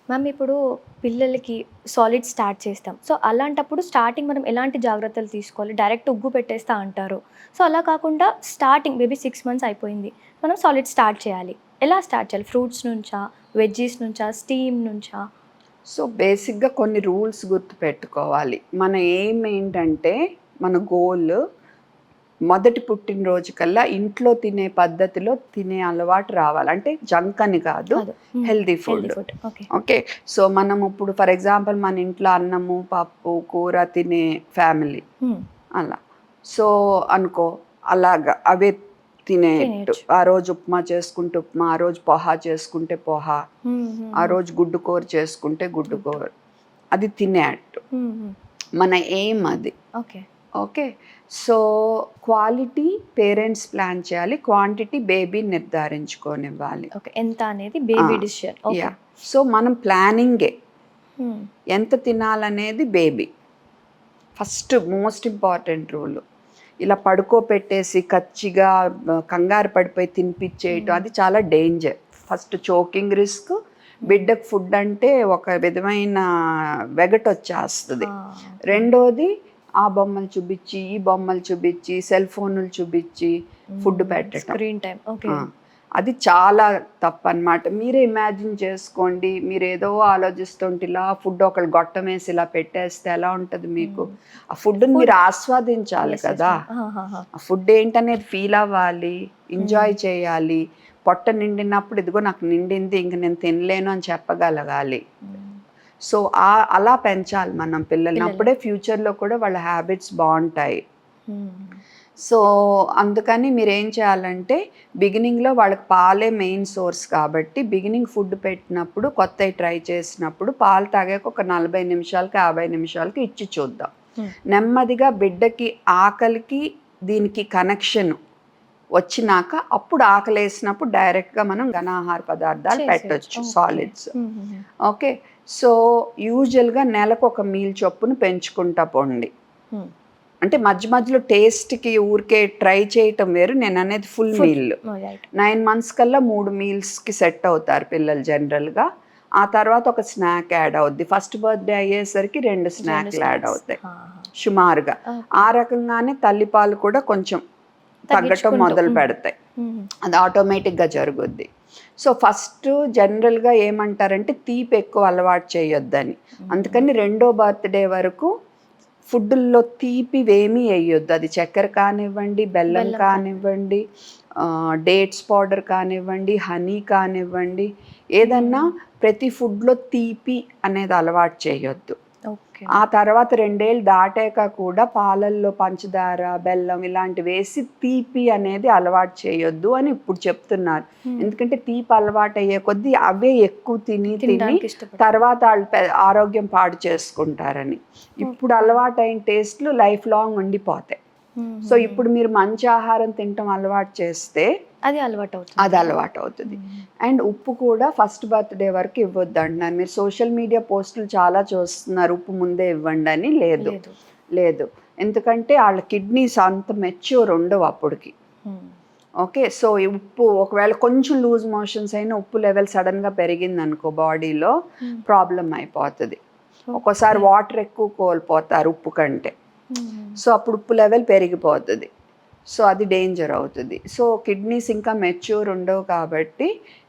Ma'am ఇప్పుడు పిల్లలకి solid start చేస్తాం. సో, అలాంటప్పుడు స్టార్టింగ్ మనం ఎలాంటి జాగ్రత్తలు తీసుకోవాలి? డైరెక్ట్ ఉగ్గు పెట్టేస్తా అంటారు. సో, అలా కాకుండా స్టార్టింగ్ మేబీ 6 మంత్స్ అయిపోయింది. మనం సాలిడ్ స్టార్ట్ చేయాలి. ఎలా స్టార్ట్ చేయాలి? ఫ్రూట్స్ నుంచా? వెజ్జీస్ నుంచా? స్టీమ్ నుంచా? సో బేసిక్గా కొన్ని రూల్స్ గుర్తుపెట్టుకోవాలి. మన ఎయిమ్ ఏంటంటే మన గోల్ మొదటి పుట్టినరోజు కల్లా ఇంట్లో తినే పద్ధతిలో తినే అలవాటు రావాలి. అంటే జంక్ అని కాదు, కాదు. Healthy healthy food. Food. Okay. Okay. So మనం ఇప్పుడు ఫర్ ఎగ్జాంపుల్ మన ఇంట్లో అన్నము పప్పు కూర తినే ఫ్యామిలీ హ్మ్. అలా. సో అనుకో అలాగా అవే తినేట్టు. తినేయొచ్చు. ఆ రోజు ఉప్మా చేసుకుంటే ఉప్మా, ఆ రోజు పోహా చేసుకుంటే పోహా, హ్మ్. హ్మ్. ఆ హ్మ్. రోజు గుడ్డు కూర చేసుకుంటే గుడ్డు గుడ్. కూర, అది తినేట్టు. హ్మ్. హ్మ్. మన ఎయిమ్ అది. Okay. Okay. So quality parents plan చేయాలి, క్వాంటిటీ బేబీ నిర్ధారించుకోనివ్వాలి. ఓకే. ఎంత అనేది baby decision. Okay. Yeah! So మనం ప్లానింగే. హ్మ్. ఎంత తినాలనేది baby first most important rule. ఇలా పడుకోపెట్టేసి కచ్చిగా కంగారు పడిపోయి తినిపిచ్చేయటం హ్మ్. అది చాలా డేంజర్. ఫస్ట్ చోకింగ్ రిస్క్, బిడ్డకు ఫుడ్ అంటే ఒక విధమైన వెగటొచ్చేస్తది. ఆ! ఓకే. రెండోది ఆ బొమ్మలు చూపిచ్చి, ఈ బొమ్మలు చూపిచ్చి, సెల్ ఫోనులు చూపిచ్చి ఫుడ్ హ్మ్. పెట్టటం. Screen time. ఓకే. ఆ! అది చాలా తప్పనమాట. మీరే ఇమాజిన్ చేసుకోండి. మీరేదో ఆలోచిస్తుంటే ఇలా ఫుడ్ ఒకళ్ళు గొట్టమేసి ఇలా పెట్టేస్తే ఎలా ఉంటది మీకు? హ్మ్. ఆ ఫుడ్‌ని ఫుడ్ మీరు ఆస్వాదించాలి యెస్. యెస్ కదా! మ్యామ్. ఆహాహా! ఆ ఫుడ్ ఏంటనేది ఫీల్ అవ్వాలి, హ్మ్. ఎంజాయ్ చేయాలి. పొట్ట నిండినప్పుడు ఇదిగో నాకు నిండింది ఇంక నేను తినలేను అని చెప్పగలగాలి. హ్మ్. సో, అలా పెంచాలి మనం పిల్లల్ని. పిల్లల్ని. అప్పుడే ఫ్యూచర్‌లో కూడా వాళ్ళ హ్యాబిట్స్ బావుంటాయి. హ్మ్. సో, అందుకని మీరేం చేయాలంటే, బిగినింగ్‌లో వాళ్ళకి పాలే మెయిన్ సోర్స్ కాబట్టి, బిగినింగ్ ఫుడ్ పెట్టినప్పుడు కొత్తయి ట్రై చేసినప్పుడు పాలు తాగాక ఒక 40 నిమిషాలకి, 50 నిమిషాలకి ఇచ్చి చూద్దాం. హ్మ్. నెమ్మదిగా బిడ్డకి ఆకలికి, దీనికి కనెక్షను వచ్చినాక, అప్పుడు ఆకలేసినప్పుడు డైరెక్ట్‌గా మనం ఘనాహార పదార్థాలు చేసేయొచ్చు. పెట్టొచ్చు ఓకే. సాలిడ్స్. హుహుహు. ఓకే. సో, యూజువల్‌గా నెలకొక మీల్ చొప్పున పెంచుకుంటా పోండి. హ్మ్. అంటే మధ్య మధ్యలో టేస్ట్‌కి ఊరికే ట్రై చేయటం వేరు. నేననేది ఫుల్ ఫుడ్. మీల్. ఓహ్! రైట్. 9 మంత్స్ కల్లా 3 మీల్స్‌కి సెట్ అవుతారు పిల్లలు జనరల్‌గా. ఆ తర్వాత ఒక స్నాక్ యాడ్ అవుద్ది. ఫస్ట్ బర్త్‌డే అయ్యేసరికి 2 2 స్నాక్‌లు యాడ్ స్నాక్స్. అవుతాయి ఆహా! సుమారుగా. ఓకే. ఆ రకంగానే తల్లిపాలు కూడా కొంచెం తగ్గటం తగ్గించుకుంటూ. మొదలు హ్మ్. పెడతాయి. హుహు. అది ఆటోమేటిక్‌గా జరుగుద్ది. సో, ఫస్ట్ జనరల్‌గా ఏమంటారంటే తీపి ఎక్కువ అలవాటు చేయొద్దని. హ్మ్. అందుకని రెండో బర్త్‌డే వరకు ఫుడ్డుల్లో తీపివేమీ ఎయ్యొద్దు. అది చక్కెర కానివ్వండి, బెల్లం బెల్లం కానివ్వండి. కానివ్వండి, డేట్స్ పౌడర్ కానివ్వండి, హనీ కానివ్వండి, ఏదన్నా హ్మ్. ప్రతి ఫుడ్‌లో తీపి అనేది అలవాటు చేయొద్దు. ఓకే ఆ మ్యామ్. తర్వాత 2 ఏళ్ళు దాటాక కూడా పాలల్లో పంచదార, బెల్లం ఇలాంటివేసి తీపి అనేది అలవాటు చేయొద్దు అని ఇప్పుడు చెప్తున్నారు. హ్మ్. ఎందుకంటే తీపి అలవాటయ్యే కొద్దీ అవే ఎక్కువ తిని, తిని తినడానికి ఇష్టపడతారు. తర్వాత ఆళ్ళు ఆరోగ్యం పాడు చేసుకుంటారని. ఇప్పుడు ఓకే. అలవాటైన టేస్ట్‌లు లైఫ్ లాంగ్ ఉండిపోతాయి. సో, హుహుహు. ఇప్పుడు మీరు మంచి ఆహారం తినటం అలవాటు చేస్తే అది అలవాటవుతుంది అది కదా! అలవాటవుతది. హ్మ్. అండ్ ఉప్పు కూడా ఫస్ట్ బర్త్‌డే వరకు ఇవ్వొద్దంటున్నారు. మీరు సోషల్ మీడియా పోస్టులు చాలా చూస్తున్నారు. ఉప్పు ముందే ఇవ్వండని. లేదు. లేదు. లేదు. ఎందుకంటే ఆళ్ళ కిడ్నీస్ అంత మెచ్యూర్ ఉండవు అప్పటికి. హ్మ్. ఓకే. సో, ఈ ఉప్పు ఒకవేళ కొంచెం లూజ్ మోషన్స్ అయినా ఉప్పు లెవెల్ సడెన్‌గా పెరిగిందనుకో బాడీలో హ్మ్. ప్రాబ్లమ్ అయిపోతది. ఒక్కోసారి ఓకే. వాటర్ ఎక్కువ కోల్పోతారు ఉప్పు కంటే. హుహు. సో, అప్పుడు ఉప్పు లెవెల్ పెరిగిపోతది. సో, అది డేంజర్ అవుతది. సో, కిడ్నీస్ ఇంకా మెచ్యూర్ ఉండవు కాబట్టి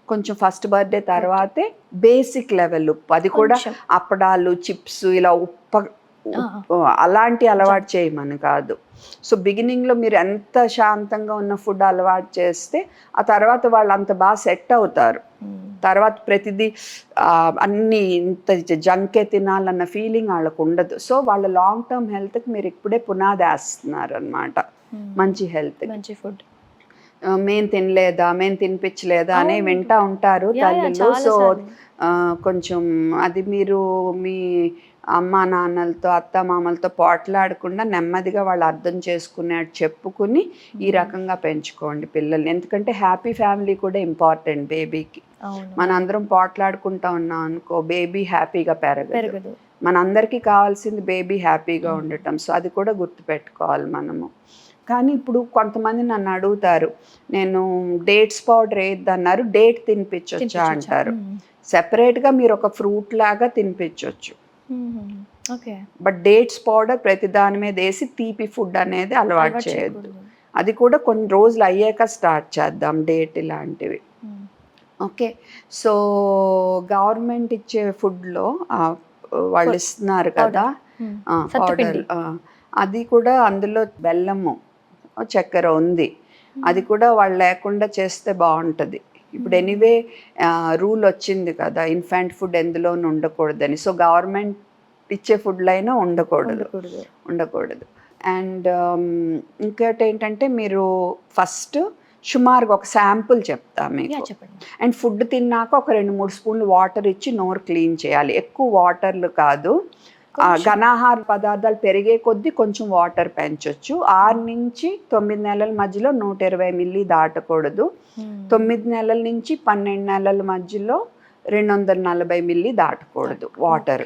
కొంచెం ఫస్ట్ బర్త్‌డే ఓకే. తర్వాతే బేసిక్ లెవెల్ ఉప్పు. అది కూడా కొంచెం. అప్పడాలు, చిప్స్ ఇలా ఆ! అలాంటి అలవాటు జంక్. చేయమని కాదు. సో, బిగినింగ్‌లో మీరు ఎంత శాంతంగా ఉన్న ఫుడ్ అలవాటు చేస్తే, ఆ తర్వాత వాళ్ళు అంత సెట్ అవుతారు. హ్మ్. తర్వాత ప్రతిదీ అన్నీ ఇంత జంకే తినాలన్న ఫీలింగ్ ఆళ్ళకుండదు. సో, వాళ్ళ లాంగ్ టర్మ్ హెల్త్‌కి మీరు ఇప్పుడే పునాదేస్తున్నారనమాట. హ్మ్. మంచి హెల్త్‌కి. మంచి ఫుడ్. మేము తినలేదా? మేము తినిపించలేదా? అని అవును. వింటా ఉంటారు యాహ్! తల్లులు. చాలా సో, సార్లు. కొంచెం అది మీరు మీ అమ్మానాన్నలతో, అత్తామామలతో పోట్లాడకుండా నెమ్మదిగా వాళ్ళు అర్థం చేసుకునేట్టు చెప్పుకుని, ఈ హ్మ్. రకంగా పెంచుకోండి పిల్లల్ని. ఎందుకంటే హ్యాపీ ఫ్యామిలీ కూడా ఇంపార్టెంట్ బేబీకి. అవును. అవును. మనందరం పోట్లాడుకుంటా ఉన్నాం అనుకో, బేబీ హ్యాపీగా పెరగదు. పెరగదు. మనందరికీ కావాల్సింది బేబీ హ్యాపీగా హ్మ్. ఉండటం. సో, అది కూడా గుర్తుపెట్టుకోవాలి మనము. కానీ ఇప్పుడు కొంతమంది నన్ను అడుగుతారు, నేను డేట్స్ పౌడర్ వేయద్దన్నారు, డేట్ తినిపించొచ్చా అంటారు. సెపరేట్గా మీరు ఒక ఫ్రూట్ లాగా తినిపించవచ్చు, ఓకే. బట్ డేట్స్ పౌడర్ ప్రతి దాని మీద వేసి తీపి ఫుడ్ అనేది అలవాటు చేయొద్దు. అది కూడా కొన్ని రోజులు అయ్యాక స్టార్ట్ చేద్దాం డేట్ ఇలాంటివి. ఓకే. సో గవర్నమెంట్ ఇచ్చే ఫుడ్లో వాళ్ళు ఇస్తున్నారు కదా పౌడర్, అది కూడా అందులో బెల్లము చక్కెర ఉంది, అది కూడా వాళ్ళు లేకుండా చేస్తే బాగుంటుంది. ఇప్పుడు ఎనీవే రూల్ వచ్చింది కదా ఇన్ఫాంట్ ఫుడ్ ఎందులోనూ ఉండకూడదని. సో గవర్నమెంట్ ఇచ్చే ఫుడ్లో అయినా ఉండకూడదు. అండ్ ఇంకోటి ఏంటంటే మీరు ఫస్ట్ సుమారుగా ఒక శాంపుల్ చెప్తా మీకు. అండ్ ఫుడ్ తిన్నాక ఒక 2-3 స్పూన్లు వాటర్ ఇచ్చి నోరు క్లీన్ చేయాలి. ఎక్కువ వాటర్లు కాదు, ఘనాహార పదార్థాలు పెరిగే కొద్దీ కొంచెం వాటర్ పెంచవచ్చు. 6 నుంచి 9 నెలల మధ్యలో 120 మిల్లీ దాటకూడదు. 9 నెలల నుంచి 12 నెలల మధ్యలో 240 మిల్లీ దాటకూడదు వాటర్.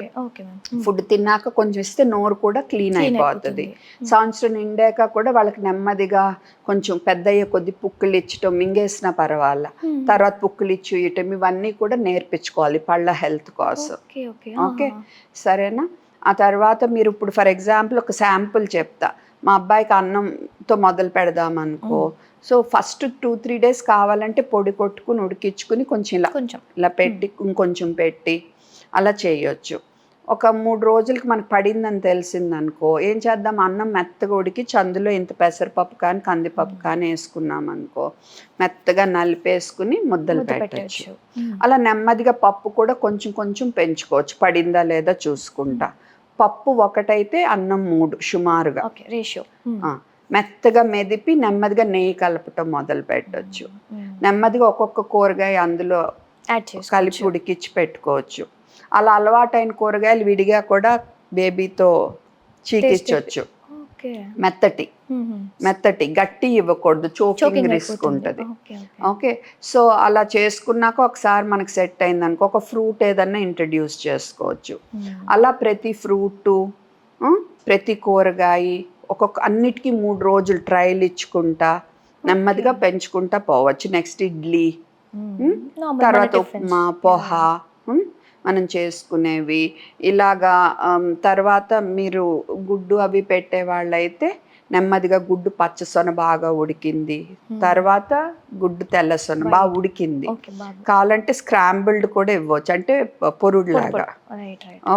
ఫుడ్ తిన్నాక కొంచెం ఇస్తే నోరు కూడా క్లీన్ అయిపోతుంది. సంవత్సరం నిండాక కూడా వాళ్ళకి నెమ్మదిగా కొంచెం పెద్ద అయ్యే కొద్ది పుక్కులు ఇచ్చటం, మింగేసినా పర్వాలా, తర్వాత పుక్కులు ఇచ్చేయటం, ఇవన్నీ కూడా నేర్పించుకోవాలి పళ్ళ హెల్త్ కోసం. ఓకే, సరేనా? ఆ తర్వాత మీరు ఇప్పుడు ఫర్ ఎగ్జాంపుల్ ఒక శాంపుల్ చెప్తా. మా అబ్బాయికి అన్నంతో మొదలు పెడదామనుకో. సో ఫస్ట్ 2-3 డేస్ కావాలంటే పొడి కొట్టుకుని ఉడికించుకుని కొంచెం ఇలా పెట్టి ఇంకొంచెం పెట్టి అలా చేయొచ్చు. ఒక 3 రోజులకి మనకు పడిందని తెలిసిందనుకో, ఏం చేద్దాం, అన్నం మెత్తగా ఉడికించి అందులో ఇంత పెసరపప్పు కానీ కందిపప్పు కానీ వేసుకున్నాం అనుకో, మెత్తగా నలిపేసుకుని ముద్దలు పెట్టచ్చు. అలా నెమ్మదిగా పప్పు కూడా కొంచెం కొంచెం పెంచుకోవచ్చు, పడిందా లేదా చూసుకుంటా. పప్పు ఒకటైతే అన్నం 3 సుమారుగా రేషియో. మెత్తగా మెదిపి నెమ్మదిగా నెయ్యి కలపటం మొదలు పెట్టచ్చు. నెమ్మదిగా ఒక్కొక్క కూరగాయ అందులో కలిపి ఉడికించి పెట్టుకోవచ్చు. అలా అలవాటైన కూరగాయలు విడిగా కూడా బేబీతో చీకించవచ్చు. మెత్తటి గట్టి ఇవ్వకూడదు, చోకింగ్ రిస్క్ ఉంటుంది. ఓకే, సో అలా చేసుకున్నాక ఒకసారి మనకు సెట్ అయింది అనుకో, ఒక ఫ్రూట్ ఏదన్నా ఇంట్రడ్యూస్ చేసుకోవచ్చు. అలా ప్రతి ఫ్రూటు, ప్రతి కూరగాయ అన్నిటికీ 3 రోజులు ట్రయల్ ఇచ్చుకుంటా నెమ్మదిగా పెంచుకుంటా పోవచ్చు. నెక్స్ట్ ఇడ్లీ, తర్వాత ఉప్మా, పోహా మనం చేసుకునేవి ఇలాగా. తర్వాత మీరు గుడ్డు అవి పెట్టే వాళ్ళైతే నెమ్మదిగా గుడ్డు పచ్చసొన బాగా ఉడికింది, తర్వాత గుడ్డు తెల్లసొన బాగా ఉడికింది కావాలంటే స్క్రాంబుల్డ్ కూడా ఇవ్వచ్చు, అంటే పొరుడులాగా.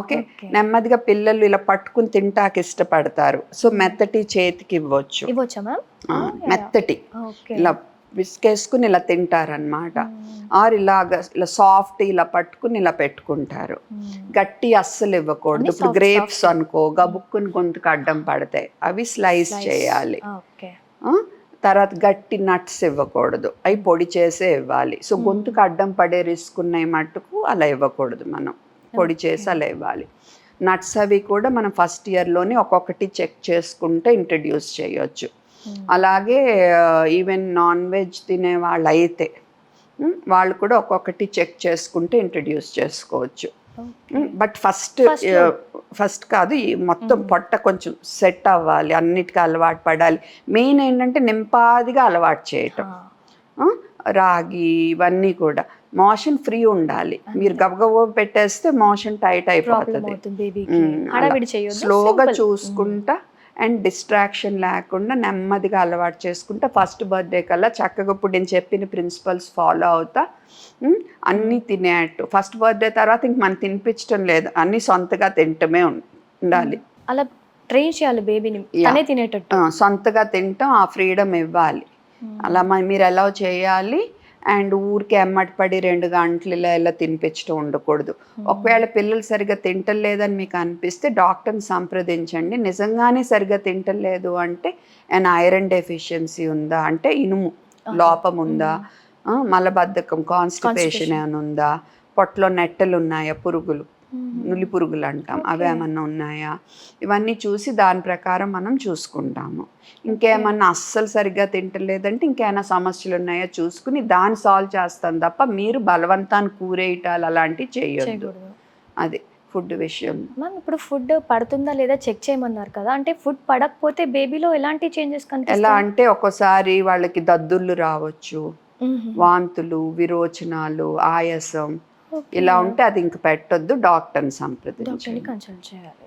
ఓకే, నెమ్మదిగా పిల్లలు ఇలా పట్టుకుని తింటాకి ఇష్టపడతారు. సో మెత్తటి చేతికి ఇవ్వచ్చు, మెత్తటి ఇలా విసికేసుకుని ఇలా తింటారనమాట. ఆర్ ఇలా సాఫ్ట్ ఇలా పట్టుకుని ఇలా పెట్టుకుంటారు. గట్టి అస్సలు ఇవ్వకూడదు. ఇప్పుడు గ్రేప్స్ అనుకో, గబుక్కుని గొంతుకు అడ్డం పడతాయి, అవి స్లైస్ చేయాలి. తర్వాత గట్టి నట్స్ ఇవ్వకూడదు, అవి పొడి చేసే ఇవ్వాలి. సో గొంతుకు అడ్డం పడే రిస్క్ ఉన్నాయి మట్టుకు అలా ఇవ్వకూడదు, మనం పొడి చేసి అలా ఇవ్వాలి. నట్స్ అవి కూడా మనం ఫస్ట్ ఇయర్లోనే ఒక్కొక్కటి చెక్ చేసుకుంటే ఇంట్రడ్యూస్ చేయొచ్చు. అలాగే ఈవెన్ నాన్ వెజ్ తినే వాళ్ళు అయితే వాళ్ళు కూడా ఒక్కొక్కటి చెక్ చేసుకుంటే ఇంట్రడ్యూస్ చేసుకోవచ్చు. బట్ ఫస్ట్ కాదు, ఈ మొత్తం పొట్ట కొంచెం సెట్ అవ్వాలి, అన్నిటికీ అలవాటు పడాలి. మెయిన్ ఏంటంటే నింపాదిగా అలవాటు చేయటం. రాగి ఇవన్నీ కూడా మోషన్ ఫ్రీ ఉండాలి. మీరు గబగబ పెట్టేస్తే మోషన్ టైట్ అయిపోతుంది. స్లోగా చూసుకుంటా అండ్ డిస్ట్రాక్షన్ లేకుండా నెమ్మదిగా అలవాటు చేసుకుంటా ఫస్ట్ బర్త్డే కల్లా చక్కగా ఇప్పుడు నేను చెప్పిన ప్రిన్సిపల్స్ ఫాలో అవుతా అన్నీ తినేట్టు. ఫస్ట్ బర్త్డే తర్వాత ఇంక మనం తినిపించడం లేదు, అన్నీ సొంతగా తింటమే ఉండాలి. అలా ట్రైన్ చేయాలి బేబీని తినేటట్టు, సొంతగా తింటాం, ఆ ఫ్రీడమ్ ఇవ్వాలి. అలా మీరు ఎలా చేయాలి. అండ్ ఊరికి ఎమ్మటిపడి 2 గంటలు ఇలా తినిపించడం ఉండకూడదు. ఒకవేళ పిల్లలు సరిగ్గా తింటలేదని మీకు అనిపిస్తే డాక్టర్ని సంప్రదించండి. నిజంగానే సరిగ్గా తింటలేదు అంటే ఐరన్ డెఫిషియన్సీ ఉందా, అంటే ఇనుము లోపం ఉందా, మలబద్ధకం కాన్స్టిపేషన్ ఏమైనా ఉందా, పొట్టలో నెట్టలు ఉన్నాయా, పురుగులు నులి పురుగులు అంటాం అవి ఏమన్నా ఉన్నాయా, ఇవన్నీ చూసి దాని ప్రకారం మనం చూసుకుంటాము. ఇంకేమన్నా అస్సలు సరిగ్గా తింటలేదంటే ఇంకేమైనా సమస్యలు ఉన్నాయో చూసుకుని దాన్ని సాల్వ్ చేస్తాం తప్ప మీరు బలవంతాన్ని కూరేయటాలు అలాంటివి చేయొద్దు. అది ఫుడ్ విషయం. మ్యామ్ ఇప్పుడు ఫుడ్ పడుతుందా లేదా చెక్ చేయమన్నారు కదా, అంటే ఫుడ్ పడకపోతే బేబీలో ఎలాంటి చేంజెస్ ఎలా కనిపిస్తాయి? అంటే ఒక్కోసారి వాళ్ళకి దద్దుర్లు రావచ్చు, వాంతులు, విరోచనాలు, ఆయాసం ఓకే. ఇలా ఉంటే అది ఇంక పెట్టొద్దు, డాక్టర్ని డాక్టర్ని సంప్రదించండి. కన్సల్ట్ చేయాలి.